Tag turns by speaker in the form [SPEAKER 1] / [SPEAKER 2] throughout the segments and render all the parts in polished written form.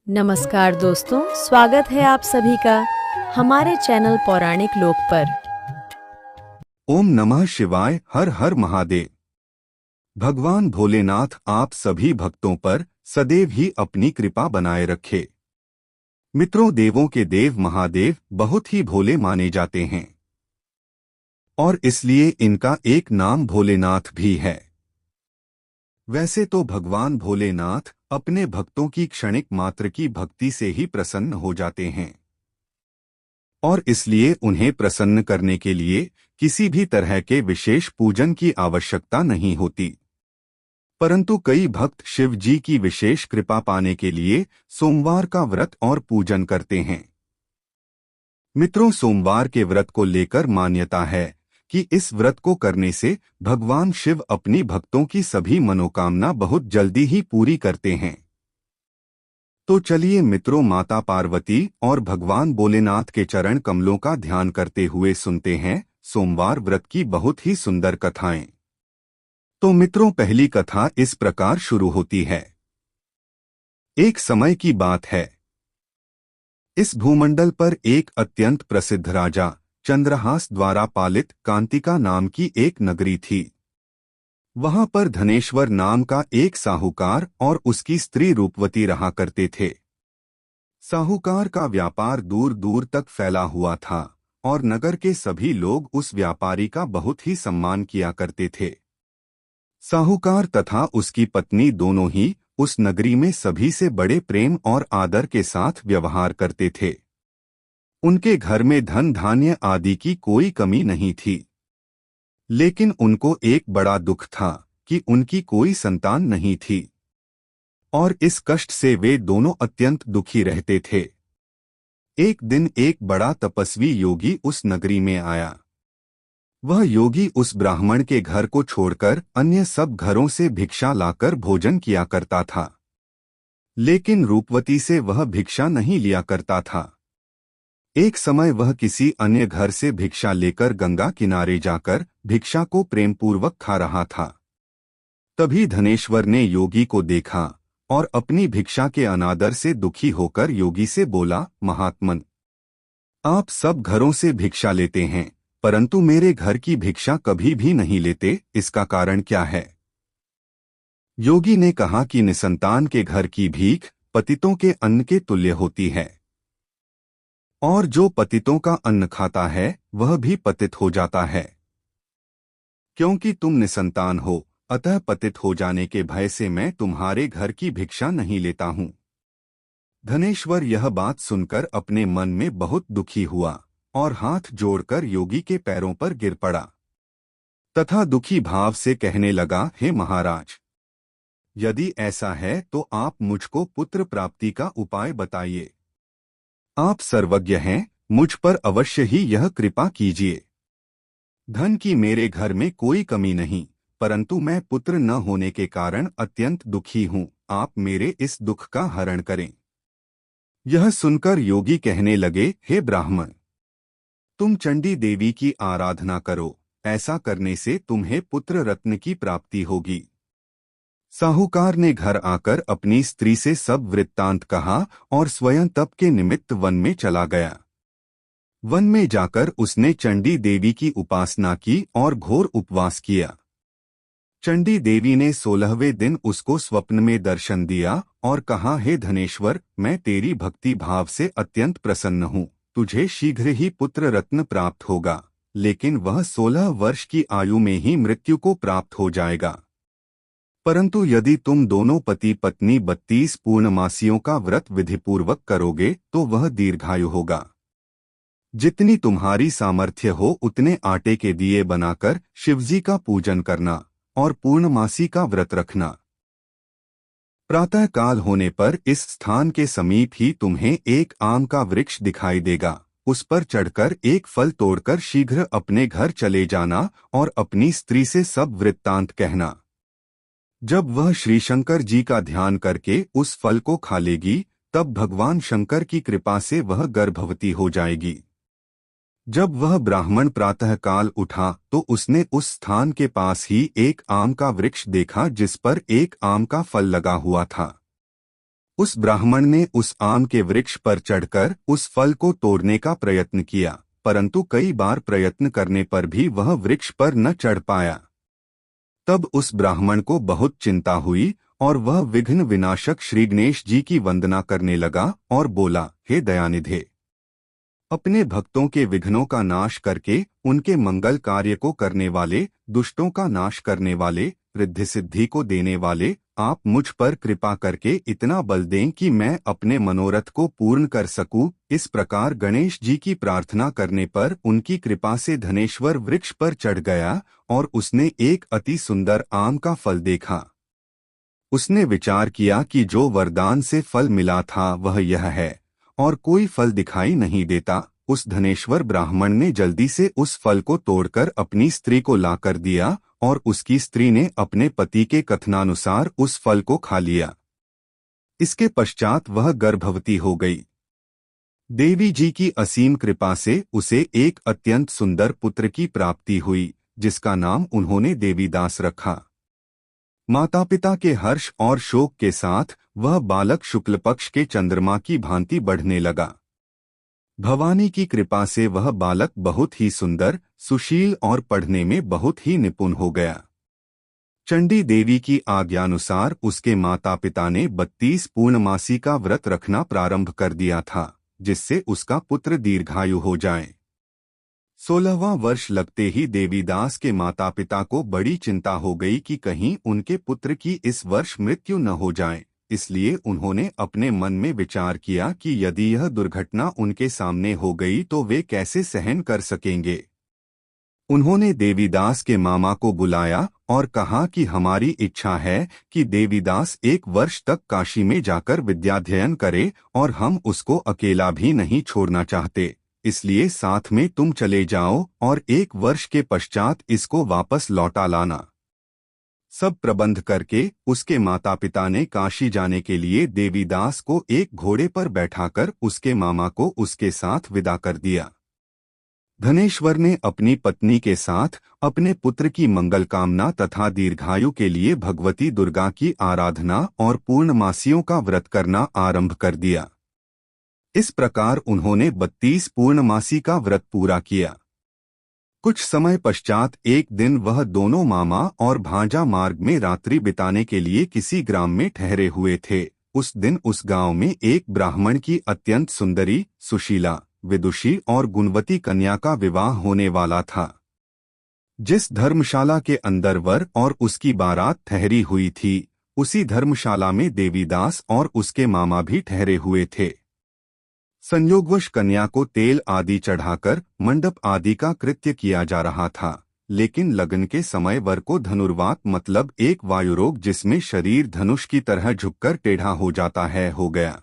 [SPEAKER 1] नमस्कार दोस्तों, स्वागत है आप सभी का हमारे चैनल पौराणिक लोक पर।
[SPEAKER 2] ओम नमः शिवाय। हर हर महादेव। भगवान भोलेनाथ आप सभी भक्तों पर सदैव ही अपनी कृपा बनाए रखे। मित्रों, देवों के देव महादेव बहुत ही भोले माने जाते हैं और इसलिए इनका एक नाम भोलेनाथ भी है। वैसे तो भगवान भोलेनाथ अपने भक्तों की क्षणिक मात्र की भक्ति से ही प्रसन्न हो जाते हैं और इसलिए उन्हें प्रसन्न करने के लिए किसी भी तरह के विशेष पूजन की आवश्यकता नहीं होती। परंतु कई भक्त शिव जी की विशेष कृपा पाने के लिए सोमवार का व्रत और पूजन करते हैं। मित्रों, सोमवार के व्रत को लेकर मान्यता है कि इस व्रत को करने से भगवान शिव अपनी भक्तों की सभी मनोकामना बहुत जल्दी ही पूरी करते हैं। तो चलिए मित्रों, माता पार्वती और भगवान भोलेनाथ के चरण कमलों का ध्यान करते हुए सुनते हैं सोमवार व्रत की बहुत ही सुंदर कथाएं। तो मित्रों, पहली कथा इस प्रकार शुरू होती है। एक समय की बात है। इस भूमंडल पर एक अत्यंत प्रसिद्ध राजा चंद्रहास द्वारा पालित कांतिका नाम की एक नगरी थी। वहां पर धनेश्वर नाम का एक साहूकार और उसकी स्त्री रूपवती रहा करते थे। साहूकार का व्यापार दूर दूर तक फैला हुआ था और नगर के सभी लोग उस व्यापारी का बहुत ही सम्मान किया करते थे। साहूकार तथा उसकी पत्नी दोनों ही उस नगरी में सभी से बड़े प्रेम और आदर के साथ व्यवहार करते थे। उनके घर में धन धान्य आदि की कोई कमी नहीं थी। लेकिन उनको एक बड़ा दुख था कि उनकी कोई संतान नहीं थी और इस कष्ट से वे दोनों अत्यंत दुखी रहते थे। एक दिन एक बड़ा तपस्वी योगी उस नगरी में आया। वह योगी उस ब्राह्मण के घर को छोड़कर अन्य सब घरों से भिक्षा लाकर भोजन किया करता था, लेकिन रूपवती से वह भिक्षा नहीं लिया करता था। एक समय वह किसी अन्य घर से भिक्षा लेकर गंगा किनारे जाकर भिक्षा को प्रेमपूर्वक खा रहा था। तभी धनेश्वर ने योगी को देखा और अपनी भिक्षा के अनादर से दुखी होकर योगी से बोला, महात्मन, आप सब घरों से भिक्षा लेते हैं परंतु मेरे घर की भिक्षा कभी भी नहीं लेते, इसका कारण क्या है? योगी ने कहा कि निसंतान के घर की भीख पतितों के अन्न के तुल्य होती है और जो पतितों का अन्न खाता है वह भी पतित हो जाता है। क्योंकि तुम निसंतान हो, अतः पतित हो जाने के भय से मैं तुम्हारे घर की भिक्षा नहीं लेता हूँ। धनेश्वर यह बात सुनकर अपने मन में बहुत दुखी हुआ और हाथ जोड़कर योगी के पैरों पर गिर पड़ा तथा दुखी भाव से कहने लगा, हे महाराज, यदि ऐसा है तो आप मुझको पुत्र प्राप्ति का उपाय बताइए। आप सर्वज्ञ हैं, मुझ पर अवश्य ही यह कृपा कीजिए। धन की मेरे घर में कोई कमी नहीं, परंतु मैं पुत्र न होने के कारण अत्यंत दुखी हूँ। आप मेरे इस दुख का हरण करें। यह सुनकर योगी कहने लगे, हे ब्राह्मण, तुम चंडी देवी की आराधना करो, ऐसा करने से तुम्हें पुत्र रत्न की प्राप्ति होगी। साहूकार ने घर आकर अपनी स्त्री से सब वृत्तांत कहा और स्वयं तप के निमित्त वन में चला गया। वन में जाकर उसने चंडी देवी की उपासना की और घोर उपवास किया। चंडी देवी ने 16वें दिन उसको स्वप्न में दर्शन दिया और कहा, हे धनेश्वर, मैं तेरी भक्ति भाव से अत्यंत प्रसन्न हूँ। तुझे शीघ्र ही पुत्र रत्न प्राप्त होगा, लेकिन वह 16 वर्ष की आयु में ही मृत्यु को प्राप्त हो जाएगा। परंतु यदि तुम दोनों पति पत्नी 32 पूर्णमासियों का व्रत विधिपूर्वक करोगे तो वह दीर्घायु होगा। जितनी तुम्हारी सामर्थ्य हो उतने आटे के दिए बनाकर शिवजी का पूजन करना और पूर्णमासी का व्रत रखना। प्रातः काल होने पर इस स्थान के समीप ही तुम्हें एक आम का वृक्ष दिखाई देगा। उस पर चढ़कर एक फल तोड़कर शीघ्र अपने घर चले जाना और अपनी स्त्री से सब वृत्तांत कहना। जब वह श्री शंकर जी का ध्यान करके उस फल को खा लेगी, तब भगवान शंकर की कृपा से वह गर्भवती हो जाएगी। जब वह ब्राह्मण प्रातःकाल उठा तो उसने उस स्थान के पास ही एक आम का वृक्ष देखा जिस पर एक आम का फल लगा हुआ था। उस ब्राह्मण ने उस आम के वृक्ष पर चढ़कर उस फल को तोड़ने का प्रयत्न किया, परंतु कई बार प्रयत्न करने पर भी वह वृक्ष पर न चढ़ पाया। तब उस ब्राह्मण को बहुत चिंता हुई और वह विघ्न विनाशक श्री गणेश जी की वंदना करने लगा और बोला, हे दयानिधे, अपने भक्तों के विघ्नों का नाश करके उनके मंगल कार्य को करने वाले, दुष्टों का नाश करने वाले, रिद्धि सिद्धि को देने वाले, आप मुझ पर कृपा करके इतना बल दें कि मैं अपने मनोरथ को पूर्ण कर सकूं। इस प्रकार गणेश जी की प्रार्थना करने पर उनकी कृपा से धनेश्वर वृक्ष पर चढ़ गया और उसने एक अति सुंदर आम का फल देखा। उसने विचार किया कि जो वरदान से फल मिला था वह यह है, और कोई फल दिखाई नहीं देता। उस धनेश्वर ब्राह्मण ने जल्दी से उस फल को तोड़कर अपनी स्त्री को लाकर दिया और उसकी स्त्री ने अपने पति के कथनानुसार उस फल को खा लिया। इसके पश्चात वह गर्भवती हो गई। देवी जी की असीम कृपा से उसे एक अत्यंत सुंदर पुत्र की प्राप्ति हुई, जिसका नाम उन्होंने देवीदास रखा। माता पिता के हर्ष और शोक के साथ वह बालक शुक्ल पक्ष के चंद्रमा की भांति बढ़ने लगा। भवानी की कृपा से वह बालक बहुत ही सुंदर, सुशील और पढ़ने में बहुत ही निपुण हो गया। चंडी देवी की आज्ञानुसार उसके माता पिता ने 32 पूर्णमासी का व्रत रखना प्रारंभ कर दिया था, जिससे उसका पुत्र दीर्घायु हो जाए। 16वां वर्ष लगते ही देवीदास के माता पिता को बड़ी चिंता हो गई कि कहीं उनके पुत्र की इस वर्ष मृत्यु न हो जाए। इसलिए उन्होंने अपने मन में विचार किया कि यदि यह दुर्घटना उनके सामने हो गई तो वे कैसे सहन कर सकेंगे। उन्होंने देवीदास के मामा को बुलाया और कहा कि हमारी इच्छा है कि देवीदास 1 वर्ष तक काशी में जाकर विद्याध्ययन करे और हम उसको अकेला भी नहीं छोड़ना चाहते, इसलिए साथ में तुम चले जाओ और 1 वर्ष के पश्चात इसको वापस लौटा लाना। सब प्रबंध करके उसके माता पिता ने काशी जाने के लिए देवीदास को एक घोड़े पर बैठाकर उसके मामा को उसके साथ विदा कर दिया। धनेश्वर ने अपनी पत्नी के साथ अपने पुत्र की मंगल कामना तथा दीर्घायु के लिए भगवती दुर्गा की आराधना और पूर्णमासियों का व्रत करना आरंभ कर दिया। इस प्रकार उन्होंने 32 पूर्णमासी का व्रत पूरा किया। कुछ समय पश्चात एक दिन वह दोनों मामा और भांजा मार्ग में रात्रि बिताने के लिए किसी ग्राम में ठहरे हुए थे। उस दिन उस गांव में एक ब्राह्मण की अत्यंत सुंदरी, सुशीला, विदुषी और गुणवती कन्या का विवाह होने वाला था। जिस धर्मशाला के अंदर वर और उसकी बारात ठहरी हुई थी, उसी धर्मशाला में देवीदास और उसके मामा भी ठहरे हुए थे। संयोगवश कन्या को तेल आदि चढ़ाकर मंडप आदि का कृत्य किया जा रहा था, लेकिन लगन के समय वर को धनुर्वात मतलब एक वायुरोग जिसमें शरीर धनुष की तरह झुककर टेढ़ा हो जाता है हो गया।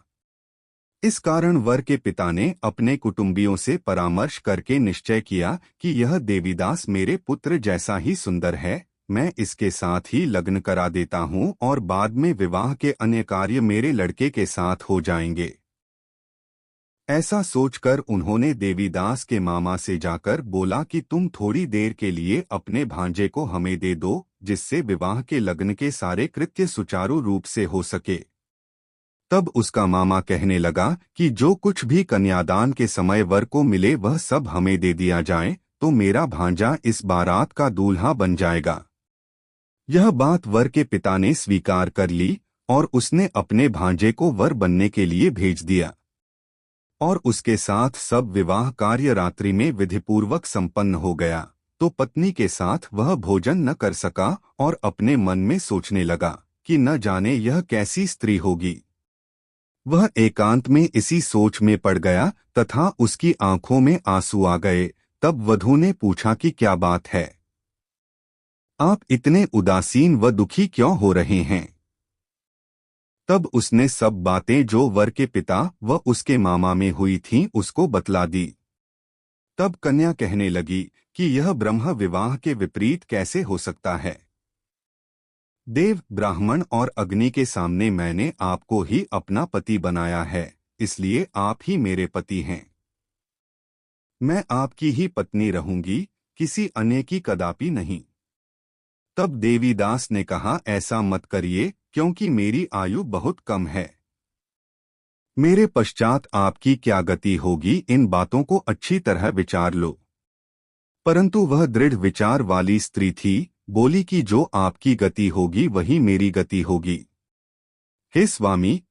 [SPEAKER 2] इस कारण वर के पिता ने अपने कुटुंबियों से परामर्श करके निश्चय किया कि यह देवीदास मेरे पुत्र जैसा ही सुंदर है, मैं इसके साथ ही लग्न करा देता हूँ और बाद में विवाह के अन्य कार्य मेरे लड़के के साथ हो जाएंगे। ऐसा सोचकर उन्होंने देवीदास के मामा से जाकर बोला कि तुम थोड़ी देर के लिए अपने भांजे को हमें दे दो, जिससे विवाह के लग्न के सारे कृत्य सुचारू रूप से हो सके। तब उसका मामा कहने लगा कि जो कुछ भी कन्यादान के समय वर को मिले वह सब हमें दे दिया जाए, तो मेरा भांजा इस बारात का दूल्हा बन जाएगा। यह बात वर के पिता ने स्वीकार कर ली और उसने अपने भांजे को वर बनने के लिए भेज दिया और उसके साथ सब विवाह कार्य रात्रि में विधिपूर्वक संपन्न हो गया। तो पत्नी के साथ वह भोजन न कर सका और अपने मन में सोचने लगा कि न जाने यह कैसी स्त्री होगी। वह एकांत में इसी सोच में पड़ गया तथा उसकी आंखों में आंसू आ गए। तब वधू ने पूछा कि क्या बात है, आप इतने उदासीन व दुखी क्यों हो रहे हैं। तब उसने सब बातें जो वर के पिता व उसके मामा में हुई थीं उसको बतला दी। तब कन्या कहने लगी कि यह ब्रह्म विवाह के विपरीत कैसे हो सकता है। देव, ब्राह्मण और अग्नि के सामने मैंने आपको ही अपना पति बनाया है, इसलिए आप ही मेरे पति हैं। मैं आपकी ही पत्नी रहूंगी, किसी अन्य की कदापि नहीं। तब देवीदास ने कहा, ऐसा मत करिए, क्योंकि मेरी आयु बहुत कम है। मेरे पश्चात आपकी क्या गति होगी, इन बातों को अच्छी तरह विचार लो। परंतु वह दृढ़ विचार वाली स्त्री थी, बोली कि जो आपकी गति होगी वही मेरी गति होगी। हे स्वामी,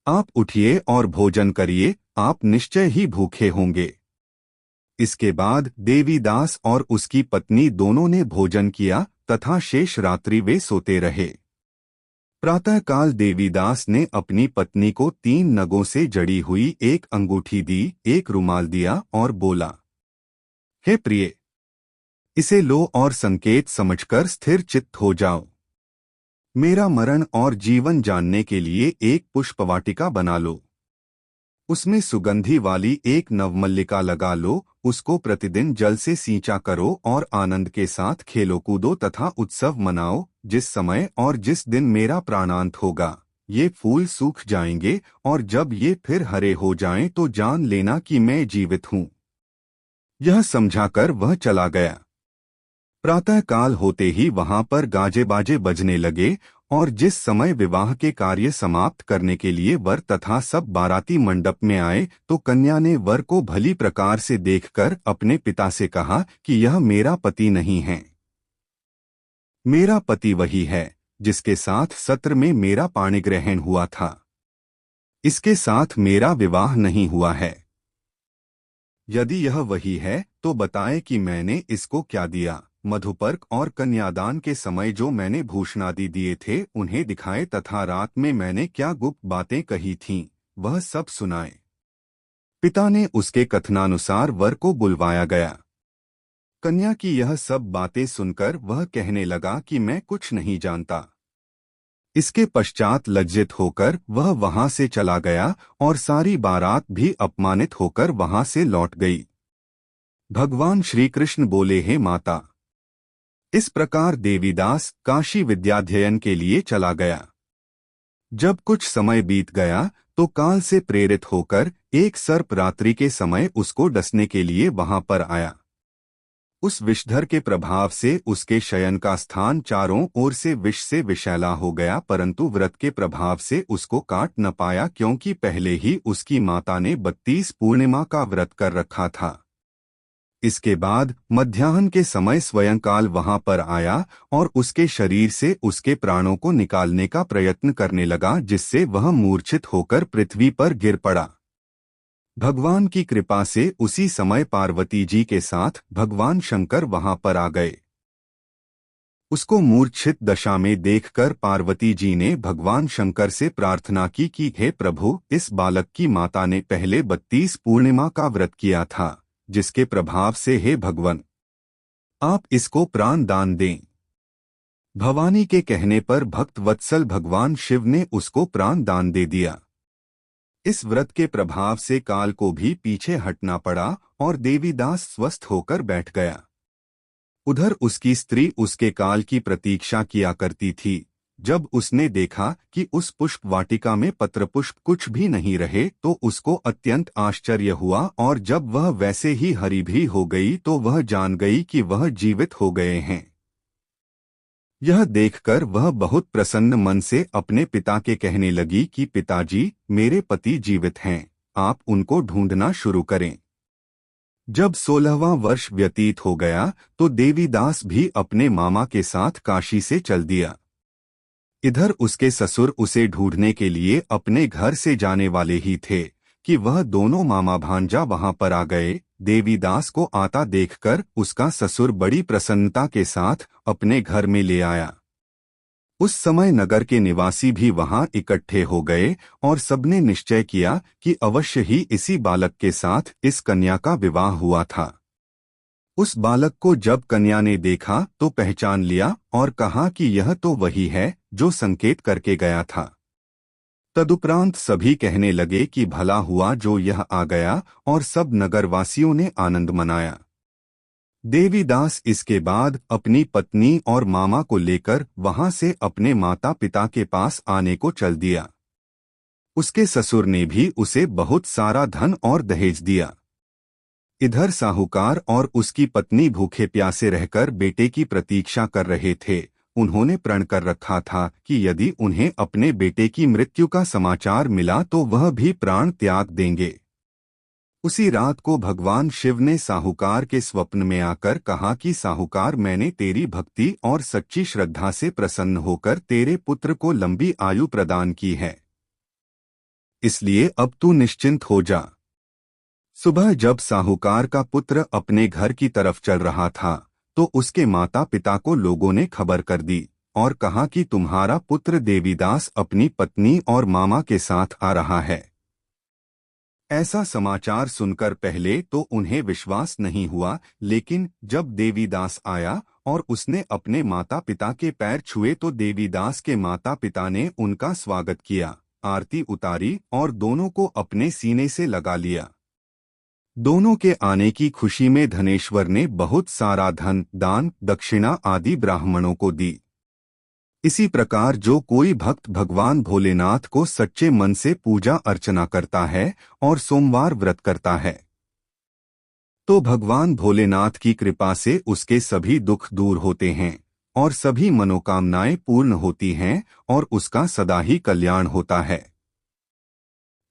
[SPEAKER 2] आप उठिए और भोजन करिए, आप निश्चय ही भूखे होंगे। इसके बाद देवीदास और उसकी पत्नी दोनों ने भोजन किया तथा शेष रात्रि वे सोते रहे। प्रातःकाल देवीदास ने अपनी पत्नी को 3 नगों से जड़ी हुई एक अंगूठी दी, एक रुमाल दिया और बोला, हे प्रिय, इसे लो और संकेत समझकर स्थिर चित्त हो जाओ। मेरा मरण और जीवन जानने के लिए एक पुष्पवाटिका बना लो। उसमें सुगंधी वाली एक नवमल्लिका लगा लो, उसको प्रतिदिन जल से सींचा करो और आनंद के साथ खेलो कूदो तथा उत्सव मनाओ। जिस समय और जिस दिन मेरा प्राणांत होगा, ये फूल सूख जाएंगे और जब ये फिर हरे हो जाएं तो जान लेना कि मैं जीवित हूँ। यह समझाकर वह चला गया। प्रातःकाल होते ही वहां पर गाजे बाजे बजने लगे और जिस समय विवाह के कार्य समाप्त करने के लिए वर तथा सब बाराती मंडप में आए तो कन्या ने वर को भली प्रकार से देखकर अपने पिता से कहा कि यह मेरा पति नहीं है। मेरा पति वही है जिसके साथ सत्र में मेरा पाणिग्रहण हुआ था। इसके साथ मेरा विवाह नहीं हुआ है। यदि यह वही है तो बताएं कि मैंने इसको क्या दिया। मधुपर्क और कन्यादान के समय जो मैंने भूषणादि दिए थे उन्हें दिखाए तथा रात में मैंने क्या गुप्त बातें कही थीं, वह सब सुनाए। पिता ने उसके कथनानुसार वर को बुलवाया गया। कन्या की यह सब बातें सुनकर वह कहने लगा कि मैं कुछ नहीं जानता। इसके पश्चात लज्जित होकर वह वहां से चला गया और सारी बारात भी अपमानित होकर वहां से लौट गई। भगवान श्री कृष्ण बोले, हे माता। इस प्रकार देवीदास काशी विद्याध्ययन के लिए चला गया। जब कुछ समय बीत गया तो काल से प्रेरित होकर एक सर्प रात्रि के समय उसको डसने के लिए वहां पर आया। उस विषधर के प्रभाव से उसके शयन का स्थान चारों ओर से विष से विषैला हो गया, परंतु व्रत के प्रभाव से उसको काट न पाया, क्योंकि पहले ही उसकी माता ने 32 पूर्णिमा का व्रत कर रखा था। इसके बाद मध्याह्न के समय स्वयंकाल वहां पर आया और उसके शरीर से उसके प्राणों को निकालने का प्रयत्न करने लगा, जिससे वह मूर्छित होकर पृथ्वी पर गिर पड़ा। भगवान की कृपा से उसी समय पार्वती जी के साथ भगवान शंकर वहां पर आ गए। उसको मूर्छित दशा में देखकर पार्वती जी ने भगवान शंकर से प्रार्थना की कि हे प्रभु, इस बालक की माता ने पहले 32 पूर्णिमा का व्रत किया था, जिसके प्रभाव से हे भगवान आप इसको प्राण दान दें। भवानी के कहने पर भक्त वत्सल भगवान शिव ने उसको प्राण दान दे दिया। इस व्रत के प्रभाव से काल को भी पीछे हटना पड़ा और देवीदास स्वस्थ होकर बैठ गया। उधर उसकी स्त्री उसके काल की प्रतीक्षा किया करती थी। जब उसने देखा कि उस पुष्प वाटिका में पत्र पुष्प कुछ भी नहीं रहे तो उसको अत्यंत आश्चर्य हुआ, और जब वह वैसे ही हरी भी हो गई तो वह जान गई कि वह जीवित हो गए हैं। यह देखकर वह बहुत प्रसन्न मन से अपने पिता के कहने लगी कि पिताजी, मेरे पति जीवित हैं, आप उनको ढूंढना शुरू करें। जब 16वां वर्ष व्यतीत हो गया तो देवीदास भी अपने मामा के साथ काशी से चल दिया। इधर उसके ससुर उसे ढूंढने के लिए अपने घर से जाने वाले ही थे कि वह दोनों मामा भांजा वहां पर आ गए। देवीदास को आता देखकर उसका ससुर बड़ी प्रसन्नता के साथ अपने घर में ले आया। उस समय नगर के निवासी भी वहां इकट्ठे हो गए और सबने निश्चय किया कि अवश्य ही इसी बालक के साथ इस कन्या का विवाह हुआ था। उस बालक को जब कन्या ने देखा तो पहचान लिया और कहा कि यह तो वही है जो संकेत करके गया था। तदुपरांत सभी कहने लगे कि भला हुआ जो यह आ गया, और सब नगरवासियों ने आनंद मनाया। देवीदास इसके बाद अपनी पत्नी और मामा को लेकर वहां से अपने माता पिता के पास आने को चल दिया। उसके ससुर ने भी उसे बहुत सारा धन और दहेज दिया। इधर साहूकार और उसकी पत्नी भूखे प्यासे रहकर बेटे की प्रतीक्षा कर रहे थे उन्होंने प्रण कर रखा था कि यदि उन्हें अपने बेटे की मृत्यु का समाचार मिला तो वह भी प्राण त्याग देंगे। उसी रात को भगवान शिव ने साहूकार के स्वप्न में आकर कहा कि साहूकार, मैंने तेरी भक्ति और सच्ची श्रद्धा से प्रसन्न होकर तेरे पुत्र को लंबी आयु प्रदान की है, इसलिए अब तू निश्चिंत हो जा। सुबह जब साहूकार का पुत्र अपने घर की तरफ चल रहा था तो उसके माता पिता को लोगों ने खबर कर दी और कहा कि तुम्हारा पुत्र देवीदास अपनी पत्नी और मामा के साथ आ रहा है। ऐसा समाचार सुनकर पहले तो उन्हें विश्वास नहीं हुआ, लेकिन जब देवीदास आया और उसने अपने माता पिता के पैर छुए तो देवीदास के माता पिता ने उनका स्वागत किया, आरती उतारी और दोनों को अपने सीने से लगा लिया। दोनों के आने की खुशी में धनेश्वर ने बहुत सारा धन, दान, दक्षिणा आदि ब्राह्मणों को दी। इसी प्रकार जो कोई भक्त भगवान भोलेनाथ को सच्चे मन से पूजा अर्चना करता है और सोमवार व्रत करता है तो भगवान भोलेनाथ की कृपा से उसके सभी दुख दूर होते हैं और सभी मनोकामनाएं पूर्ण होती हैं और उसका सदा ही कल्याण होता है।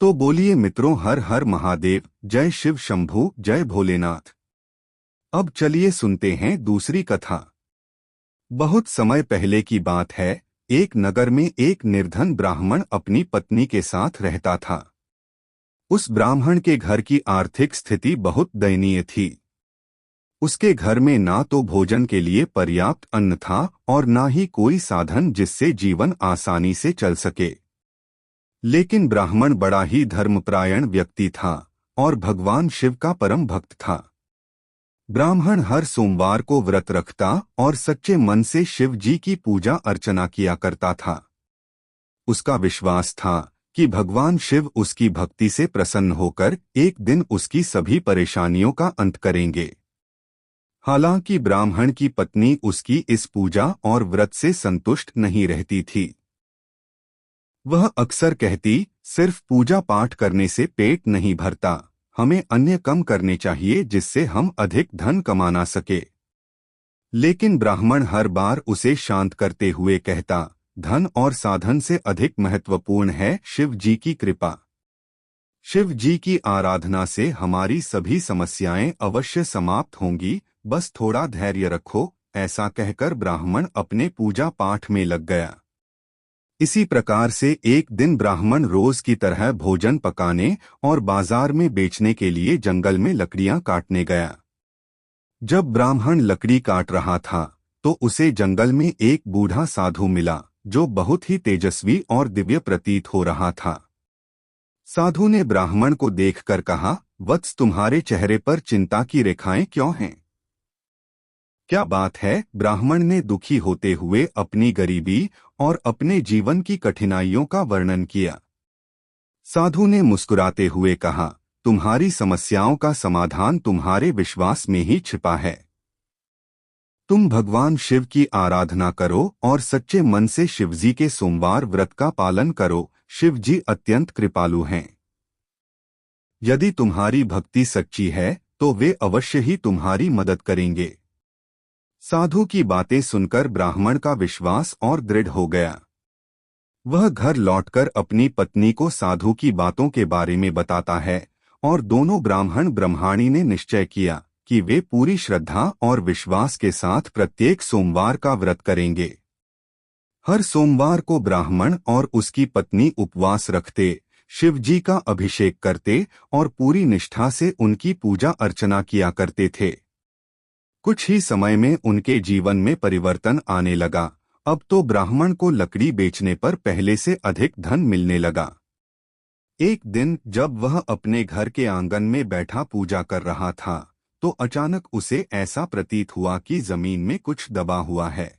[SPEAKER 2] तो बोलिए मित्रों, हर हर महादेव, जय शिव शंभू, जय भोलेनाथ। अब चलिए सुनते हैं दूसरी कथा। बहुत समय पहले की बात है, एक नगर में एक निर्धन ब्राह्मण अपनी पत्नी के साथ रहता था। उस ब्राह्मण के घर की आर्थिक स्थिति बहुत दयनीय थी। उसके घर में ना तो भोजन के लिए पर्याप्त अन्न था और ना ही कोई साधन जिससे जीवन आसानी से चल सके। लेकिन ब्राह्मण बड़ा ही धर्मपरायण व्यक्ति था और भगवान शिव का परम भक्त था। ब्राह्मण हर सोमवार को व्रत रखता और सच्चे मन से शिव जी की पूजा अर्चना किया करता था। उसका विश्वास था कि भगवान शिव उसकी भक्ति से प्रसन्न होकर एक दिन उसकी सभी परेशानियों का अंत करेंगे। हालांकि ब्राह्मण की पत्नी उसकी इस पूजा और व्रत से संतुष्ट नहीं रहती थी। वह अक्सर कहती, सिर्फ पूजा पाठ करने से पेट नहीं भरता, हमें अन्य कम करने चाहिए जिससे हम अधिक धन कमाना सके। लेकिन ब्राह्मण हर बार उसे शांत करते हुए कहता, धन और साधन से अधिक महत्वपूर्ण है शिव जी की कृपा। शिव जी की आराधना से हमारी सभी समस्याएं अवश्य समाप्त होंगी, बस थोड़ा धैर्य रखो। ऐसा कहकर ब्राह्मण अपने पूजा पाठ में लग गया। इसी प्रकार से एक दिन ब्राह्मण रोज की तरह भोजन पकाने और बाजार में बेचने के लिए जंगल में लकड़ियां काटने गया। जब ब्राह्मण लकड़ी काट रहा था तो उसे जंगल में एक बूढ़ा साधु मिला जो बहुत ही तेजस्वी और दिव्य प्रतीत हो रहा था। साधु ने ब्राह्मण को देखकर कहा, वत्स, तुम्हारे चेहरे पर चिंता की रेखाएं क्यों हैं? क्या बात है? ब्राह्मण ने दुखी होते हुए अपनी गरीबी और अपने जीवन की कठिनाइयों का वर्णन किया। साधु ने मुस्कुराते हुए कहा, तुम्हारी समस्याओं का समाधान तुम्हारे विश्वास में ही छिपा है। तुम भगवान शिव की आराधना करो और सच्चे मन से शिवजी के सोमवार व्रत का पालन करो। शिवजी अत्यंत कृपालु हैं। यदि तुम्हारी भक्ति सच्ची है तो वे अवश्य ही तुम्हारी मदद करेंगे। साधु की बातें सुनकर ब्राह्मण का विश्वास और दृढ़ हो गया। वह घर लौटकर अपनी पत्नी को साधु की बातों के बारे में बताता है और दोनों ब्राह्मण ब्रह्माणी ने निश्चय किया कि वे पूरी श्रद्धा और विश्वास के साथ प्रत्येक सोमवार का व्रत करेंगे। हर सोमवार को ब्राह्मण और उसकी पत्नी उपवास रखते, शिवजी का अभिषेक करते और पूरी निष्ठा से उनकी पूजा अर्चना किया करते थे। कुछ ही समय में उनके जीवन में परिवर्तन आने लगा। अब तो ब्राह्मण को लकड़ी बेचने पर पहले से अधिक धन मिलने लगा। एक दिन जब वह अपने घर के आंगन में बैठा पूजा कर रहा था तो अचानक उसे ऐसा प्रतीत हुआ कि जमीन में कुछ दबा हुआ है।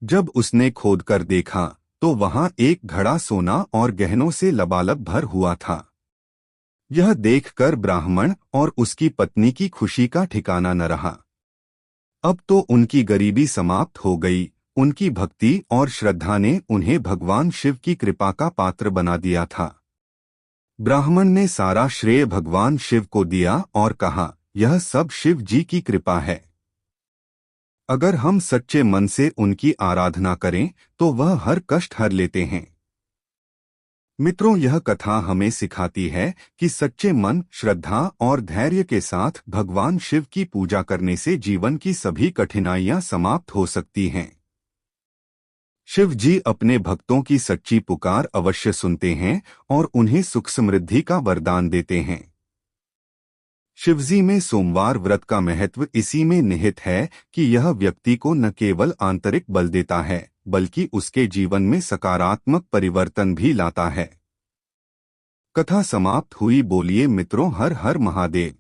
[SPEAKER 2] जब उसने खोदकर देखा तो वहां एक घड़ा सोना और गहनों से लबालब भर हुआ था। यह देखकर ब्राह्मण और उसकी पत्नी की खुशी का ठिकाना न रहा। अब तो उनकी गरीबी समाप्त हो गई। उनकी भक्ति और श्रद्धा ने उन्हें भगवान शिव की कृपा का पात्र बना दिया था। ब्राह्मण ने सारा श्रेय भगवान शिव को दिया और कहा, यह सब शिव जी की कृपा है। अगर हम सच्चे मन से उनकी आराधना करें तो वह हर कष्ट हर लेते हैं। मित्रों, यह कथा हमें सिखाती है कि सच्चे मन, श्रद्धा और धैर्य के साथ भगवान शिव की पूजा करने से जीवन की सभी कठिनाइयां समाप्त हो सकती हैं। शिव जी अपने भक्तों की सच्ची पुकार अवश्य सुनते हैं और उन्हें सुख समृद्धि का वरदान देते हैं। शिवजी में सोमवार व्रत का महत्व इसी में निहित है कि यह व्यक्ति को न केवल आंतरिक बल देता है बल्कि उसके जीवन में सकारात्मक परिवर्तन भी लाता है। कथा समाप्त हुई। बोलिए मित्रों, हर हर महादेव।